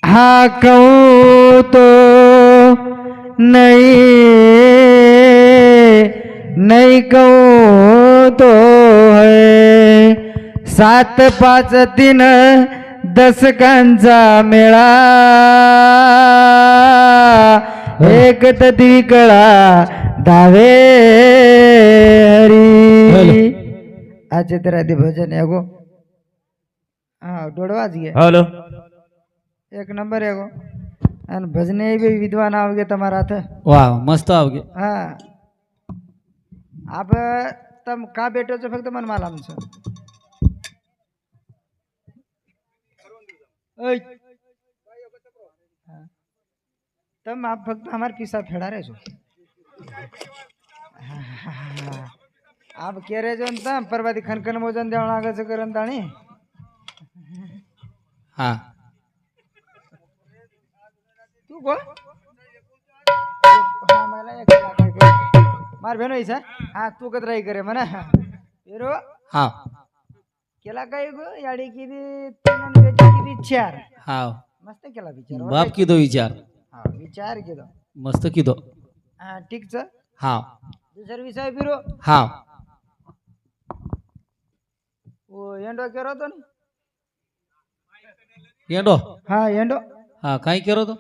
हाँ कहूँ तो नहीं, नहीं कहूँ तो है 7 5 3 दशकांचा मेळा, एक द्विकळा दावे हरी. आज तर आधी भजन आहे गो. हा डोळवाच घे. हॅलो एक नंबर है गो. आणि भजने भी विद्वान आवगे तुम्हारा हाथ. वाह मस्त आवगे. हा आप तम का बेटोचं फक्त मन मला आमचं ओय. हा. तम आप फक्त हमार पिसा फेड़ा रहे सो. आप कह रहे जो तम परवादी खनखन मोजन देवण आगच करन ताणी. हा तू को हा मला एक मार बहनो ऐसा. हा तू कतराई करे म्हणा हिरो. हा केला काय गो याडी किती 3 आणि बेटी किती 4. हा मस्त केला विचार. बाप की दो विचार. हा विचार केलो मस्त की दो. हा ठीकच. हा दुसरा विषय बिरो. हा ओ एंडो केरो तो नी. येंडो. हा एंडो हा काही केरो तो.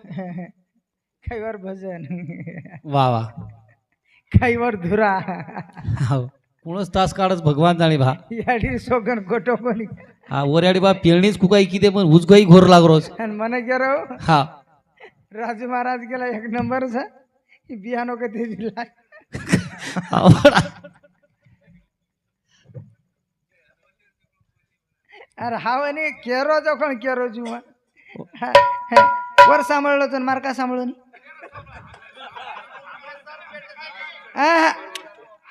काही वर भजन, वा वा. काही वर धुरा. हा कोणच तास काढच भगवान जाणे भा. याडी सोगन गोटो कोणी. हा वऱ्याडी बा पेरणीच कुकाई किती पण उजगाई घोर लागरोच. आणि मन केरो हा राजू महाराज गेला 1 नंबरचा बियानो कधी दिला. अरे हावनी केरो जो कोण केरो जुवा. वर सांभाळलो तर मार्का सांभाळून.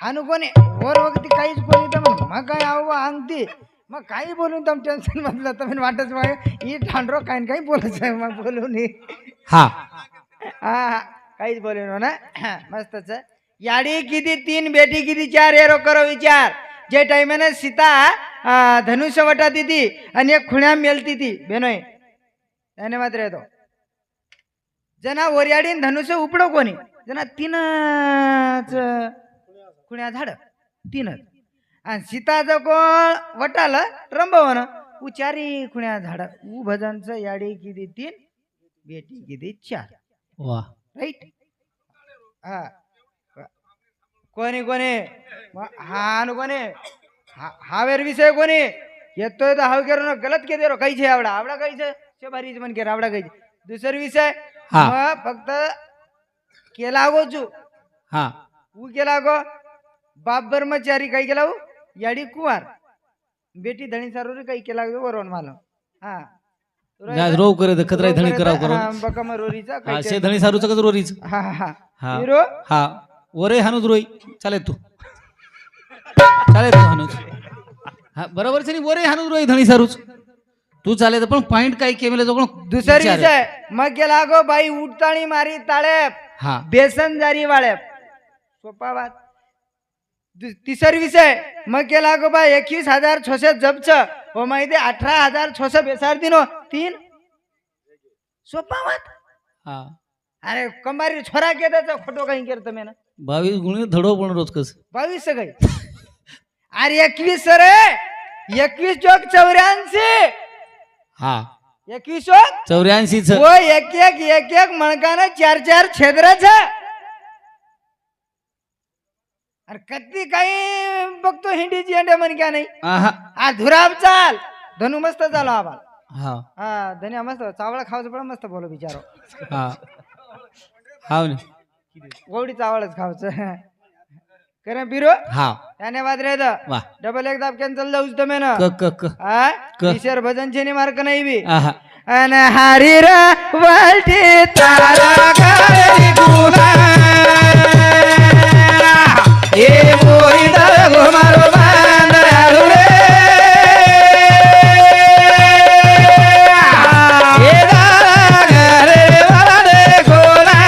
हानु कोणी वर वगती काहीच कोणी तर मग काय आव अंगती मग काही बोलून तम टेन्शन मधलं तर वाटच ही ठांडरो काही काही बोलायचं आहे मग बोलून. हा हा काहीच बोलून ना. मस्तच. याडी किती 3 बेटी किती 4 एरो करो विचार. जे टाइमाने सीता धनुष्य वटा ती आणि एक खुण्या मेलती ती बेनोय. धन्यवाद रे तो जना वरियाडी धनुष्य उपडो कोणी जना 3च खुण्या झाड 3च. आणि सीताचं कोण वटाल रंबवन उचारी खुण्या झाड. उ भजनचं याडी किती 3 बेटी किती 4. वा राईट. हा कोणी कोणी हा कोणी हावेर विषय कोणी येतोय तर हाव केरो गलत के दे रो काही छे आवडा आवडा काही छे बारीच मन के आवडा काही. दुसरा विषय मग फक्त केला गो चू. हा उ केला गो बाप ब्रह्मचारी काही केला याडी कुवार बेटी धणी सारोरी काही केला गो वरून मला. हा जाज रो करे तर खतराई धणी कराव करो. बकम रोरीचा हा काही शे धणी सारूचा कच रोरीच. हा हा हा हिरो. हा वरे हानुज रोई चाले तू. चाले तू हानुज. हा बरोबर છે ની वरे हानुज रोई धणी सारूच तू चाले तर पण पॉइंट काही केमेले जो कोण. दुसरा विषय मग गेला गो बाई उठताणी मारी ताळे. हा बेसन जारी वाळे सोपा बात. तिसरा विषय मग गेला गो बा 21,600 जबच हो माहिती 18,600 बेसार दिनो 3 सोपा बात. हा अरे कंबारी छोरा के त्याचा खोटो काही करत मी ना. 22 गुणी धडो पण रोज कस 22 काही. अरे 21 रे 21 चौक 84. हा 21 चौक 84 च. वो एक मणकानं 4 छेद्रच. अरे कधी काही बघतो हिंडीची अंडे म्हण क्या नाही. हा धुराब चाल धनु मस्त चालो आबाल. हा हा धन्या मस्त चावळ खावचं पण मस्त बोलो बिचारो. हा हाव ने गोडी चावळच खावचं करे बिरो. हा धन्यवाद रे. वाह डबल एक दाब कॅन्सल जाऊच तुम्ही ना. क क क हा ईश्वर भजन छे मार्क नाही बी. आहा अन हरी रा वालटी तारा गारी गुना ए मोरी दर घुमारो बांदराडू रे. ए दारा घरे वाला रे गोला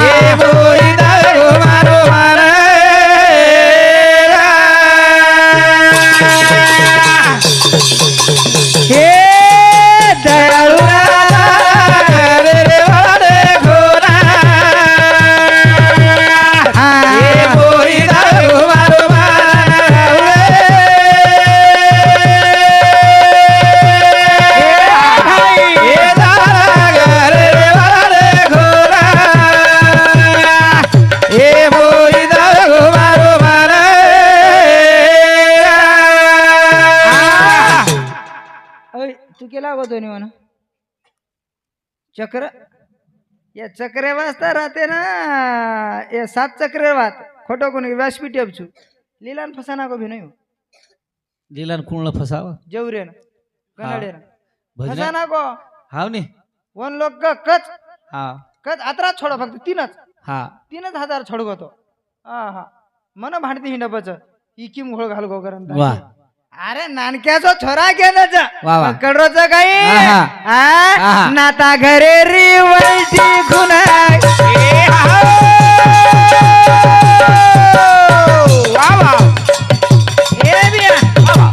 ए मोरी दर घुमारो बांदराडू रे. हे दयाळू तू केला होतो म्हणा चक्र या चक्रे वाजता राहते ना ये 7 चक्रे वात खोटो कोणी व्यासपीठ छु लीलान फसाना को भी नाही हो दिलान कुणला फसावा जेवरे ना कन्नडे ना भजना फसाना को हाव ने वन लोक कच हा कच अतरा छोडो फक्त 3च हा 3,000 छोडगो तो हा हा मन भांडती हिंडपच इकीम घोळ घाल गो करन वा अरे नानक्याचा छोरा केलाच वा वा कडरोच काही आहा. हा? नाता घरे री वैटी खुना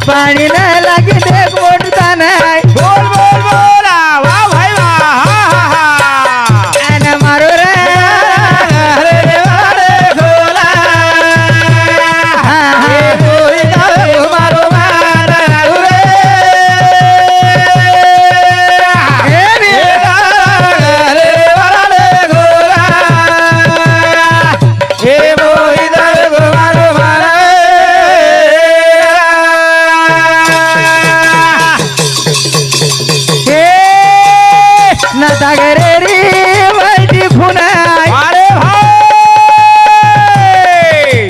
पाणी न लागी देख मोठता नाही बोल बोल बोला वा भाई वा मारो रे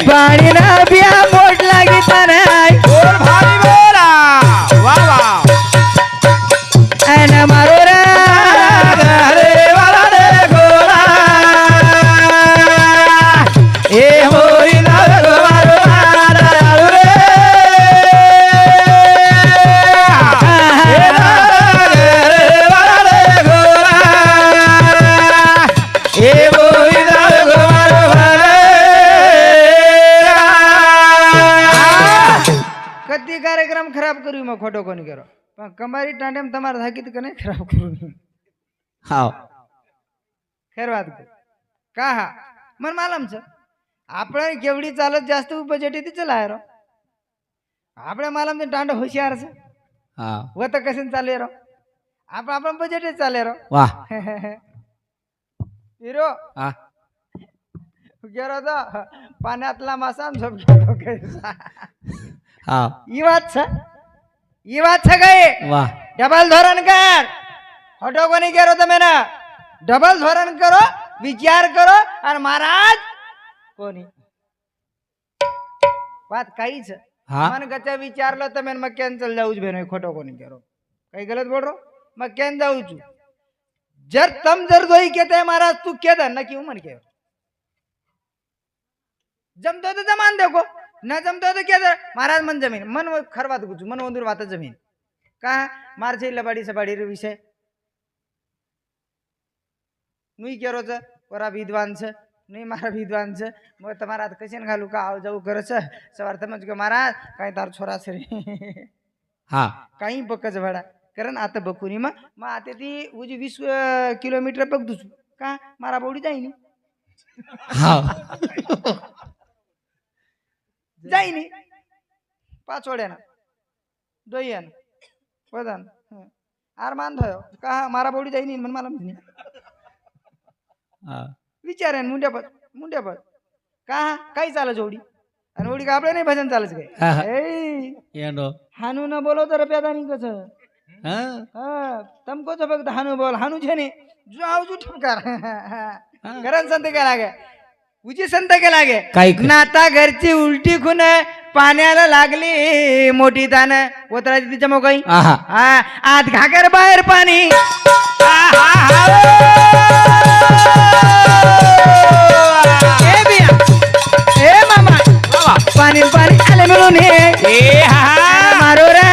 पाणी ना बिया मोठ लागिता नाही मारो रे कधी कार्यक्रम खराब करू मग खोटो कोणी करो पण कमारी टांडेम तुम्हाला धाकीत का नाही खराब करू हाव खैर बात का हा मन मालमच आपण केवढी चालत जास्त बजेट येते चला रो आपल्या मालम टांड हुशारच हा व तर कसे चालले रो आपण बजेट चालले रो वा हिरो हा गेलो तर पाण्यातला मासा झोप घेतो कैसा हा ई बात छ गए वा डबल धोरण कर हटो कोणी करो तुम्ही ना डबल धोरण करो विचार करो आणि महाराज कोणी बात काहीच हा मन गचा विचारलं तर मग कॅन्सल जाऊच भेनो खोटो कोणी करो काही गलत बोल रो मग कॅन जाऊच जर तम जर जोई कहते महाराज तू केदा न क्यों मन के जमतो तो जमान देखो न जमतो तो क्या महाराज मन जमीन मन खर बात कुछ मन वंदूर बात जमीन का मार छे लबाड़ी सबाड़ी रे विषय नुई केरो छ वरा विद्वान छ नुई मारा विद्वान छ म तुम्हारा कशन घालू का आव जाऊ कर छ सवार समझ के महाराज काही तार छोरा छ रे हा काही बकच भाडा कारण आता बकुनी म आता ती उजी 20 किलोमीटर पग दुसू का मारा बोडी जाईनी हा जाईनी पाचोड्याना दोयन प्रधान आरमान थयो का मारा बोडी जाईनी मन मला म्हणे हा विचारेन मुंड्या का काही चाल जोडी आणि ओडी का आपले नाही भजन चालच हा, हा. काय ए येंडो हानू न बोलो तर प्यादानी कस हा हा तमको तो फक्त हानू बोल हानू छे ने जाऊ जू ठमकार करण संत के लागे उजी संत के लागे काय नाता घरची उलटी खून पाण्याला लागली मोठी तान ओतराची तिच्या मोकाई आहा हा आत घागर बाहेर पाणी ए बिया ए मामा पाणी पाणी आले मिळून हे मारो रे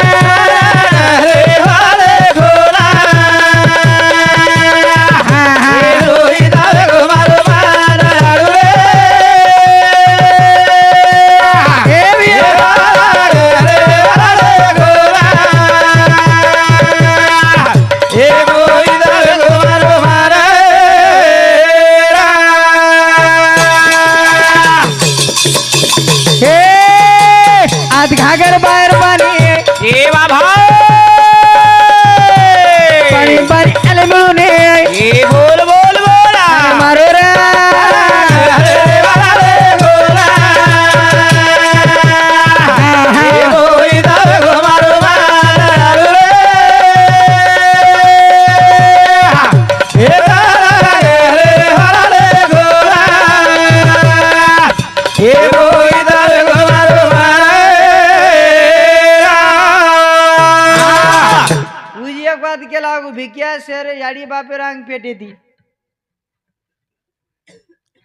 एक बात केला भिकिया शेर याडी बापे रांग पेटे ती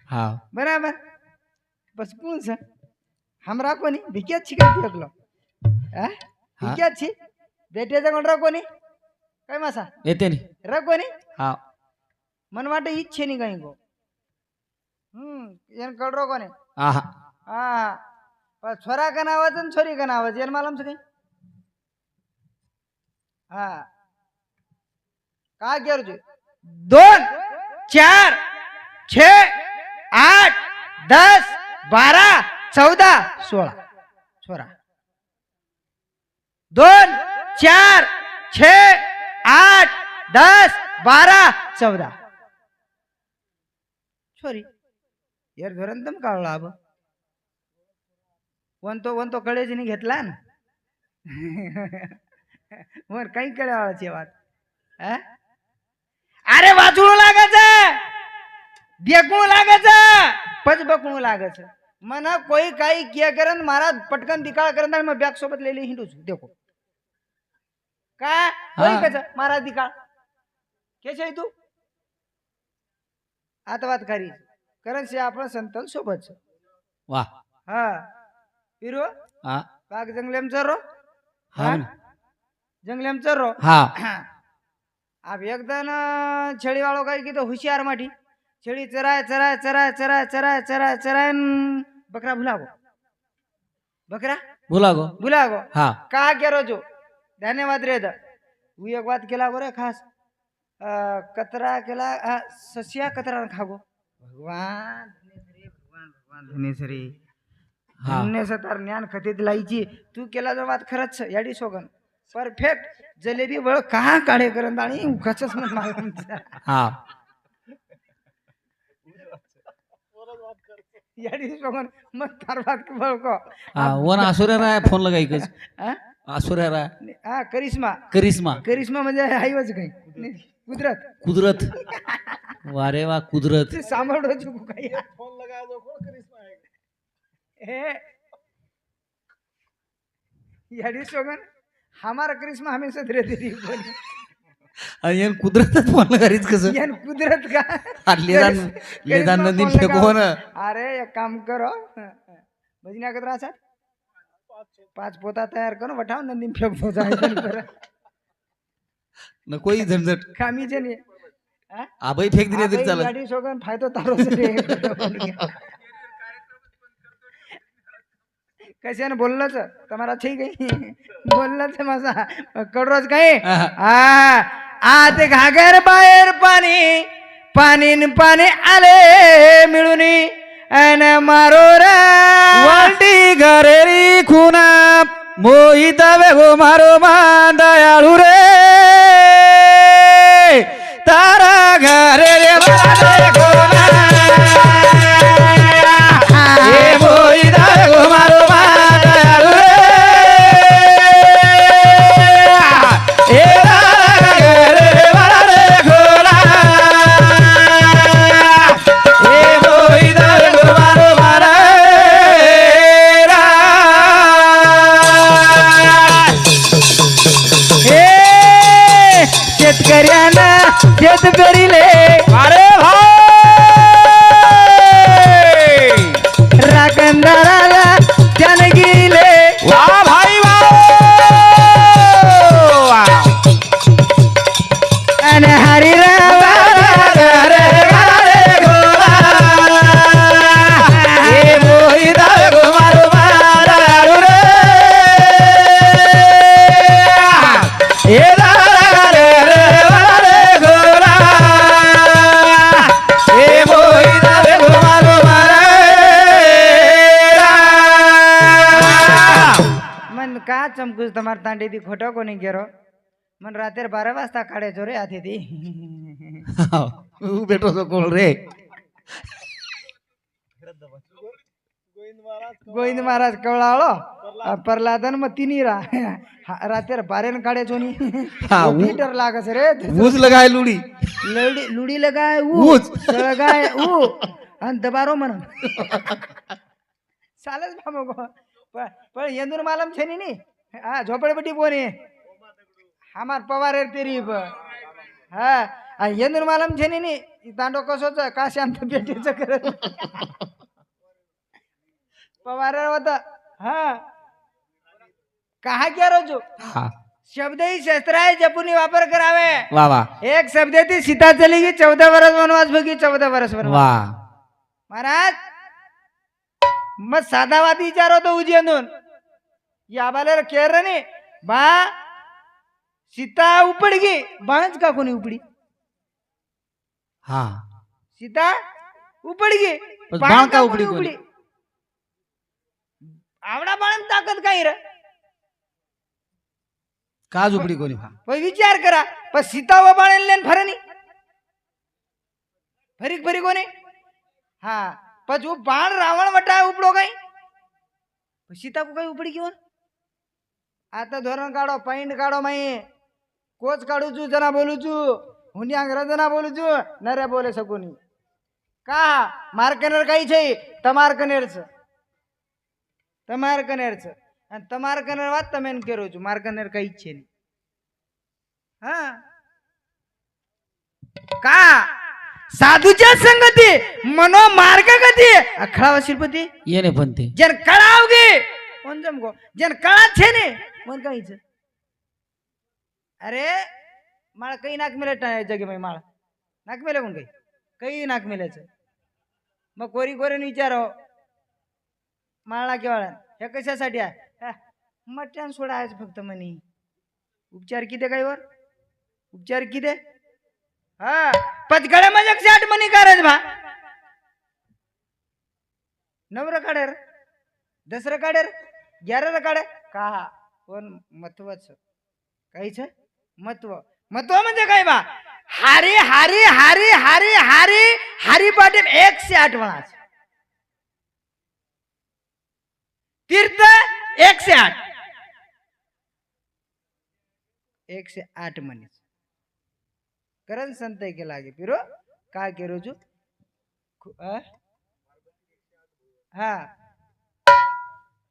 हा बराबर बस कौन सा हमरा कोणी भिकिया छिका देखलो भिकिया छी बेटे कोण रा कोणी काय मासा येते नी रा कोणी हा मन वाटे इच्छे नहीं कहीं को येन कळरो कोणी आहा हा पण छोरा का नावाज आणि छोरी का नावाज येन मालूम से काही हा काय केलं तू 2 4 6 8 10 12 14 16 छोरा 2 4 6 8 10 12 14 छोरी यार धरण तम काढला अब वन तो कळेच नाही घेतला ना वर काही कळावाची बात अरे वाचू लागायचं देखू लागायचं पच बकू लागायचं मना कोई काही किया करन मारा पटकन दिकाळ करन आणि मग बॅग सोबत लेली हिंडूच देखो काय कोई कच मारा दिकाळ केस आहे तू आता बात करी कारण से आपण संतन सोबत वा हा हिरो हा बाग जंगलेम चरो हा जंगलेम चरो हा अब एकदम छेड़ी वालों का की तो होशियार माटी छेड़ी चराय चराय चराय चराय चराय चराय चराय बकरा भुलागो बकरा भुलागो हा का केरो जो धन्यवाद रे वो एक बात केला बरे खास कतरा केला ससिया कतरा खागो भगवान धनेश्वरी धन्य तार ज्ञान खतीत लाईची तू केला जो बात खरंच याडी सोगन परफेक्ट जलेबी बळ कहा काढे करंद आणि उखाचच मन मागून हा याडी सोगन मग तार बात बळ को वन आसुऱ्याला फोन लगायकच आसुऱ्याला हा करिश्मा करिश्मा म्हणजे हाईवच काही कुदरत वारे वा कुदरत सांभाळो चुकू काही फोन लगाया जो कोण करिश्मा है याडी सोगन हमारा करिश्मा हमेशा धीरे धीरे आणि कुदरतच फोन करीच कसं यान कुदरत का लेदान नदी फेको ना अरे एक काम करो भजन्या कतरा असा 5 पोता तयार करो वठाव नदी फेको जाय न कोई झंझट कामी जने आबाई फेक दिले तरी चालत गाडी सोगन फायदो तारो कशाने बोललंच तुम्हाला ठीक आहे बोललंच माझा कडरोज काही आत घागर बाहेर पाणी पाणी आले मिळून अन मारो वाटी घरेरी खुना मोहित वेगो मारो मा दयाळू रे तारा घरे रे खुना ए मोहित वेगो मारो मा दयाळू रे ए तारा घरे रे खुना ए मोहित वेगो मारो मा शेतकऱ्यांना शेत करीले अरे राखणदाराला त्याने गेले वा भाई वा आणि हरिराव का चमकूस तुम्हारा तांडे दी खोटो कोणी गेरो मन रात्री 12 वाजता काढायचो रे आधी ती बेटो तो कोण रे गोविंद महाराज कवळाळो प्रल्हादन मग तिनी रात्री 12 काढायचो नी मीटर लागस रे ऊस लगाय लुडी लुडी लगाय ऊस लगाय ऊ आणि दबारो म्हण चालच बाबा पण येंदूर मालम छे नी हा झोपडपट्टी कोण आहे हमार पवार तेरी हा येंदूर मालम छे नी तांडो कसोच का शांत पेटीचं करत पवार होता हा कहा क्या रोजो हा शब्द ही शस्त्र है जपुनी वापर करावे वा वा एक शब्द थी सीता चलेगी 14 वर्ष वनवास भोगी 14 वर्ष वनवास वा महाराज मग साधावादी विचार होतो उजेंदून या बालेर केर नी बा सीता उपडगी बाणच का कोणी उपडी हा सीता उपडगी पण बाण का उपडी कोणी? आवडा बाण ताकद काही रे का झोपडी कोणी पण विचार करा पण सीता व बाण फरनी फरीक फरी कोणी हा पण जो बाण रावण वटा उपडो काही सीता को काही उपडी घेऊन आता धोरण काढो पॉइंट काढो माई कोच काढू छू जना बोलू छू हुनी अंग्रेजना बोलू छू नरे बोले सकोनी का मार्कनर काही છે તમાર કનેર છે તમાર કનેર છે અને તમાર કનેર વાત તમે ન કરો છો માર કનેર કઈ છે નહીં હા का साधूच्या संगती मनो मार्ग गती अखळा शिल्पती येणे पण ते जन कळावगे कोण जमगो जन कळा छे ने कोण काहीच अरे माळ काही नाक मिले जगे माई माळ नाक मिले कोण काही नाक मिलायचं मग कोरी कोरीने विचारो माळा केवळ हे कशासाठी आहे मटण सोडायचं फक्त म्हणी उपचार किती काय वर उपचार किती हा पचगड्या माझ्या 60 मनी करायच भा नवर काढेर दसरं काढेर 11 काढे का कोण महत्वाचं काहीच महत्व महत्व म्हणजे काय बा हारी हारी हारी हारी हारी हारी पाटील 108 वळाच तीर्थ 108 108 मनी करण संत के लागे पिरो का के रोजू हा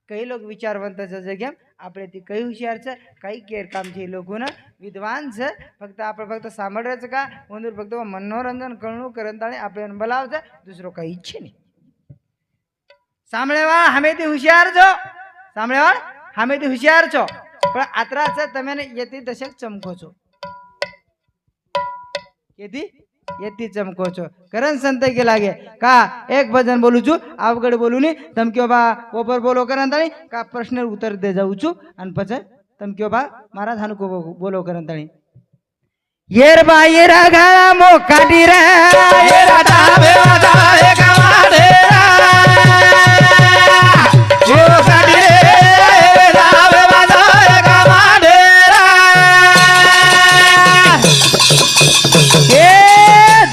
काही लोक विचारवंत जग्या आपले ती काही हुशार छ काही केर काम छे लोक ना विद्वान छ फक्त आपण फक्त सामळ्याचं का वंदूर फक्त मनोरंजन करणू करंताळे आपल्याला बोलावचं दुसरं काही इच्छे नाही सामळेवा हमें ती हुशार छो सामळेवा हमें ती हुशार छो पण आत्राच तमेने येती दशक चमको छो येती येती चमको छो करण संत के लागे का एक भजन बोलू छू आवगड बोलू नी तम क्यों बा ओपर बोलो करंताणी का प्रश्न उत्तर दे जाऊ छू आणि पछे तम क्यों बा महाराज हानु को बोलो करंताणी येर बा येरा गाळा मो काटी रे येरा ताबे वादा हे गावाडे ओ काटी रे ताबे वादा हे गावाडे ए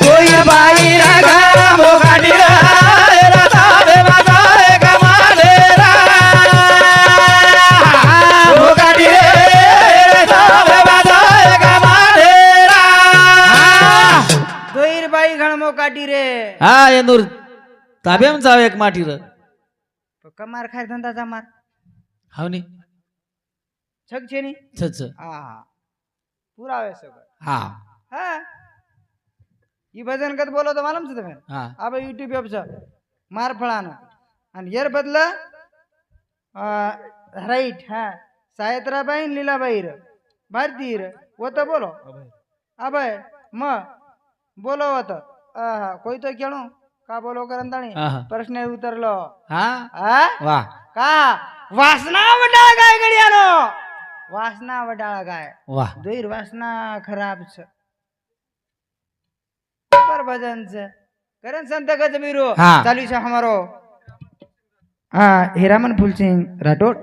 दोई बाई रागा मो काटी रे येरा ताबे वादा हे गावाडे ओ काटी रे ताबे वादा हे गावाडे दोईर बाई घणमो काटी रे हा येंदूर ताब्याम जाव एक माटी र कमार खाय धंदा मार हावनी छक छे नी छछ हा पुरावे सगळं हा हा ई भजन कत बोलो तो मालूम छ तुम्हें हा अब यूट्यूब पे छ मार फळाना आणि येर बदला राईट हा सायत्राबाई लीलाबाई र भारती र वो तो बोलो अबे म बोलो वो तो कोई तो केणो का बोलो करंताणी आहा. प्रश्न उतरलो हा हा वा का वासना वडाळा गाय गडियानो वासना वडाळा गाय वा दोईर वासना खराब छ पर भजन छ करण संत गजबीरो हा. चालू छ हमारो हिरामन फूल सिंह राठौड़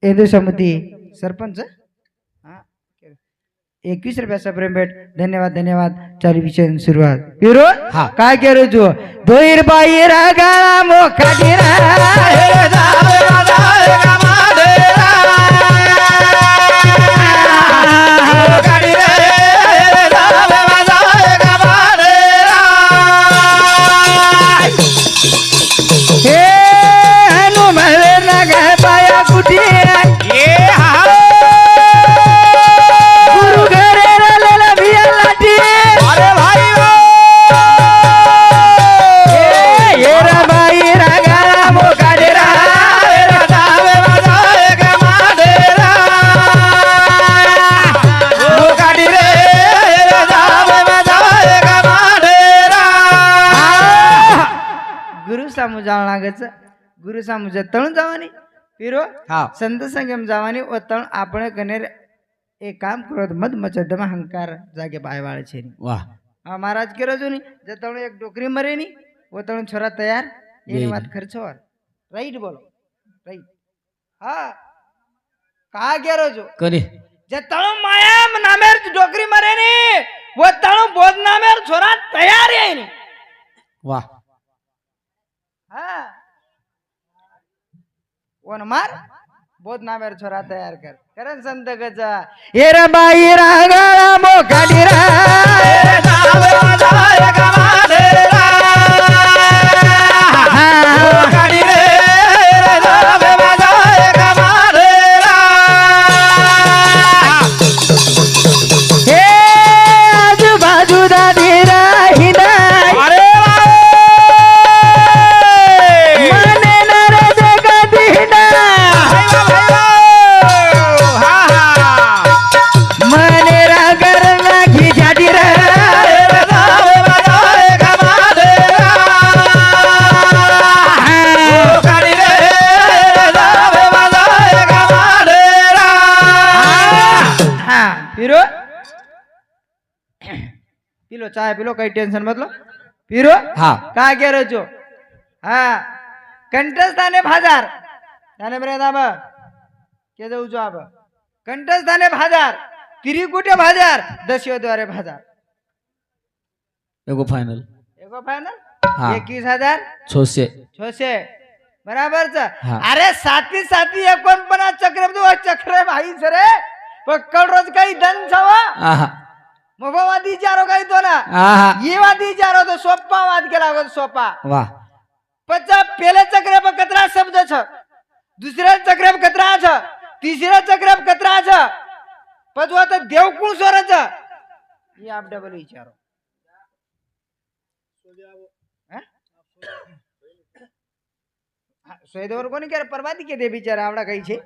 एदू समिति सरपंच 21 रुपया सप्रेम भेट धन्यवाद धन्यवाद चालू विषय सुरुवात पिरो हा. काय करू जो दोईर बाई रागाळा मो काटीरा हे जावे वादा हे गामाडेरा काटीरा हे जावे वादा हे गामाडेरा हे हनु मले नगे पाया कुटी ये हा जाण लागच गुरु सामू जतण जवानी पीरो हा संत संगम जवानी वतण आपण कनेर एक काम करत मत मचदम अहंकार जागे बायवाळ छे वाह हाँ महाराज के रजोनी जतण एक डोकरी मरेनी वतण छोरा तैयार ये यही बात खर्च और राइट बोलो राइट हाँ कहा के रजो कने जतण माया नामेर डोकरी मरेनी वतण बोध नामेर छोरा तैयार है नी वाह हाँ वन मार बोध नामेर छोरा तैयार कर करन संत गजा ये रे बाई रागळा मोकाडी रा हे आजूबाजू दादी राहिना मने नर जगदीना मने रागर लागी जाडी रा पीरो पिलो चाय पिलो काही टेन्शन मतलब पीरो हा का गेरो जो हा कंठस्थाने भाजार त्याने बरे दाब के जाऊ जो आब कंठस्थाने भाजार तिरिकुटे भाजार दस्योद्वारे भाजार एगो फायनल एगो फायनल हा 21,000 600 छोसे बराबर च हा. अरे साथी 49 चक्र चक्र भाई सरे पक्कड रोज काही धन छवा आहा मोबावादी विचारो काही तो ना आहा ये वाद विचारो तो सोपा वाद केला गो सोपा वाह पचा पहले चक्र पर कतरा शब्द छ दुसऱ्या चक्र पर कतरा छ तिसऱ्या चक्र पर कतरा छ पचवा तो देवकुळ स्वर छ ये आप डबल विचारो सोयदेवर कोणी केलं परवादी के दे बिचारा आवडा काही छे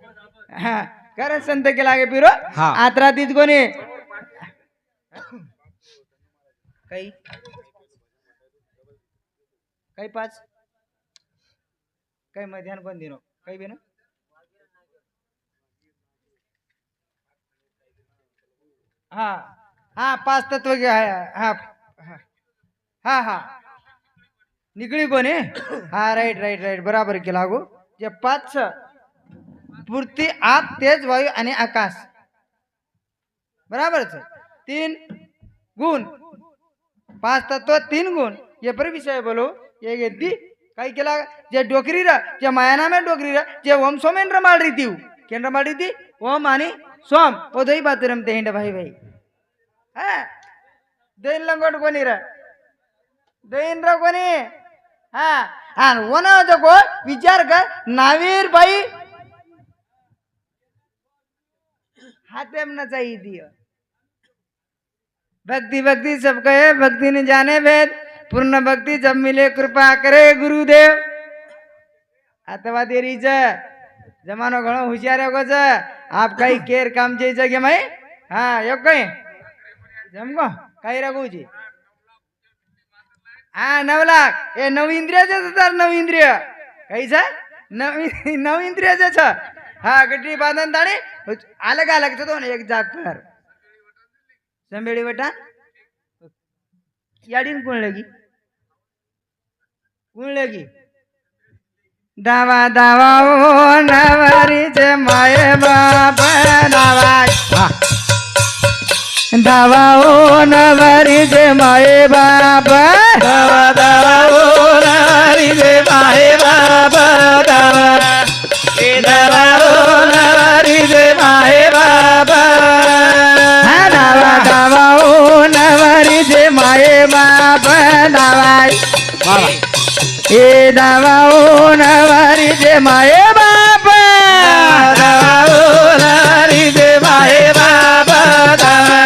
हा कारण संत के लागे पिरो हा. आत्रा तीत कोणी काही काही पाच काही मध्यान कोण दिनो काही बेनो हा हा पाच तत्व घ्या हा हा हा निकळी कोणी हा राईट राईट राईट बराबर केला गो जे पाच पूर्ती आप तेज वायू आणि आकाश बराबर तीन गुण पाच तत्व 3 गुण ये पर विषय बोलो ये घेतली काही केला जे डोकरी रा जे मायाना में डोकरी रा जे ओम सोमेन रमाल रीती केन रमाल रीती ओम आणि सोम ओ दही बात रमते हिंड भाई भाई हा देन लंगोट कोणी रा देन रा कोणी हा आणि वना जको विचार कर नावीर भाई हाथे में न चाहिए दियो भक्ति भक्ति सब कहे भक्ति ने जाने भेद पूर्ण भक्ति जब मिले कृपा करे गुरुदेव अथवा देरी च जमानो घणो होशियार हो च आप काही केर काम जे के मई हाँ यो कई जमको काही रखू जी हाँ 9 लाख ए 9 इंद्रिय जे तर 9 इंद्रिय काही छ 9 इंद्रिय जे छ हाँ गड्डी बांधन ताणी अलग अलग तो एक जाग कर संबेड़ी बेटा याडीन कोण लगी दावा दावा ओ नवरी जे माये बाप दावा दावा ओ नवरी जे माये बाप दावा दावा ओ नवरी जे माये बाप दावा दावा ओ नवरी जे माये बाप दावा दावा ओ नवरी जे माये बाप दावा ए दावा ओ नवरी जे माये बाप दावा ओ नवरी जे माये बाप दावा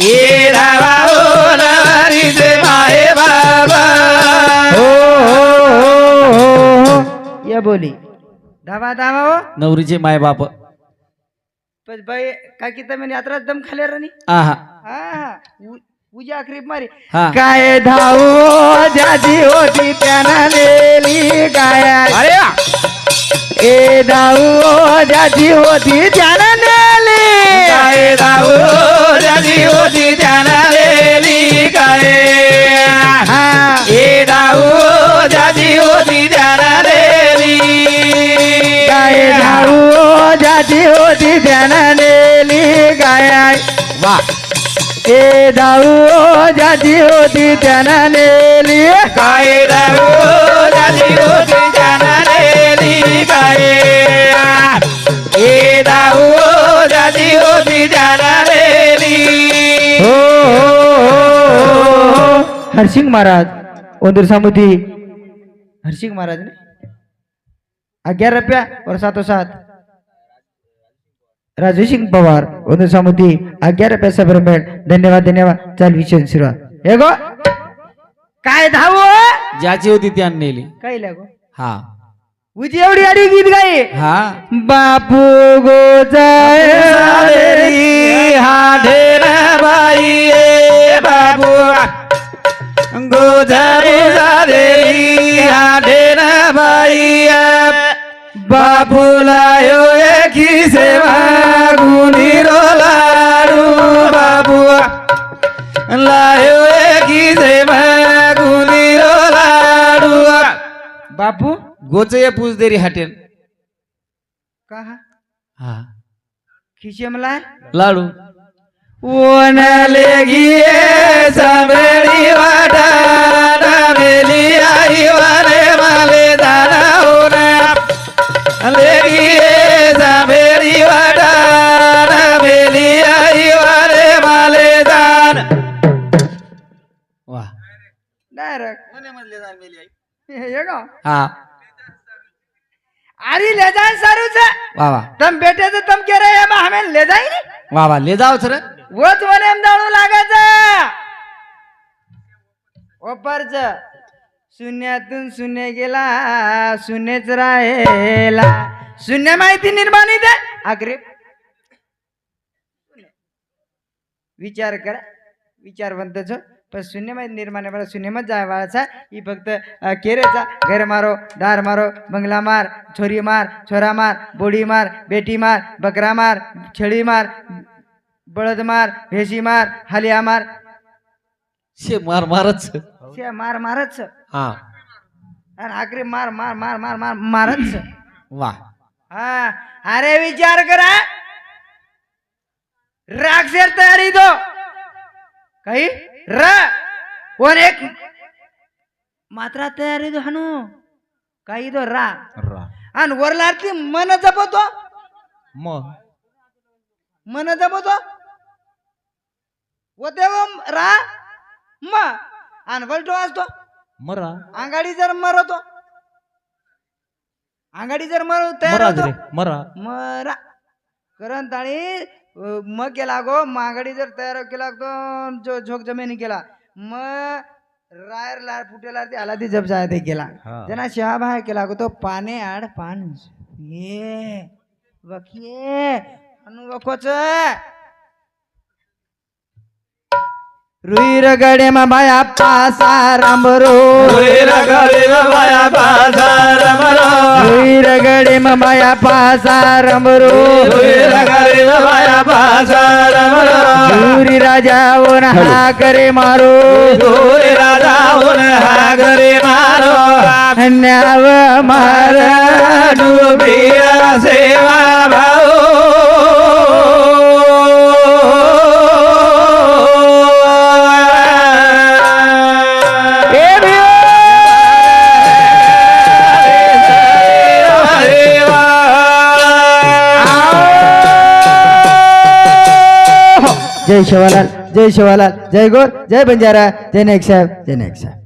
ए दावा ओ नवरी जे माये बाप हो ये बोली धावा धावा हो नवरीचे माय बाप बस भाई काय की तुम्ही यात्रा दम खाले रनी आहा हा पूजा क्रीप मारी हा. काय धावो ज्याची होती त्यानं नेली गाय अरे वा. ए धावो ज्याची होती त्यानं नेली काय धावो ज्याची होती त्यानं नेली गाय. हा. ए धावो ज्याची होती त्यानं नेली काय धावो ज्याची होती त्यानं नेली गाय वा. ए धावो ज्याची होती त्यानं नेली काय धावो ज्याची होती त्यानं नेली गाय. ए धावो ज्याची होती त्यानं नेली. हो हरसिंग महाराज ओंदूर सामुती हरसिंग महाराज ने 11 रुपया और 707 राजू सिंह पवार ओंदूर सामुती 11 रुपया सबरमेट धन्यवाद धन्यवाद चाल विषय शिरवा हे गो काय धावो ज्याची होती त्यानं नेली. काय लागो हा उजी एवढी आडी गीत गाई हा बापू गोजाय हा ढेर बाई ए बाबू गोजारी देवी हा ढेर बाई बाबू लायो एकी सेवा गुनी रो लाडू बाबू लायो एकी सेवा गुनी रो लाडू. बापू गोचय पूजदेरी हाटेल. कहा हा खिशे मला लाडू ओनले गिये साबेडी वाटा मेली आई वारे माले दाना होना ले गिये साबेडी वाटा मेली आई वारे माले दान. वा डायरेक्ट हे गो हा अरे ले जाए सारूच वा वा तम बेटे से तम कह रहे हैं हमें ले जाए नहीं वा वा ले जाओ सर. वच वने हम दाणू लागायचं ओपरच शून्यातून शून्य गेला शून्यच राहिला शून्य माहिती निर्माणी दे आग्रे विचार करा विचारवंतच पण शून्य माहिती निर्माण वाला शून्य मत जाय वाळाचा ही फक्त केरेचा घर मारो दार मारो बंगला मार छोरी मार छोरा मार बोडी मार बेटी मार बकरा मार छेडी मार बळद मार भेशी मार हालिया मार शे मार मारच. शे मार मारच हा आणि आखरी मार मार मार मार मार मारच वा हा अरे विचार करा राक्षर तयारी दो काही र वन एक मात्रा तयारी दो हनु काही दो रा आणि वरलारती मन जपतो मन जपतो व देव रा म आणि वलटो असतो मरा अंगाडी जर मरतो अंगाडी जर मर तयार होतो मरा मरा करण ताणी मग केला गो मागाडी जर तयार केला तो झोक जमिनी केला मग रायर लार फुटेला ते आला ती जब जाय ते केला जना शिवा बाहेर केला गो तो पाने आड पान ये वकिये अनुवकोच रुईर गडे मा बाया पासा रामरो रुईर गडे मा बाया पासा रामरो रुईर गडे मा बाया पासा रामरो रुईर गडे मा बाया पासा रामरो धुरी राजा ओन हा करे मारो धुरी राजा ओन हा करे मारो न्याव मार डुबीरा सेवा भाऊ जय शिवालाल जय शिवालाल जय गोर जय बंजारा जय नाईक साहेब जय नाईक साहेब.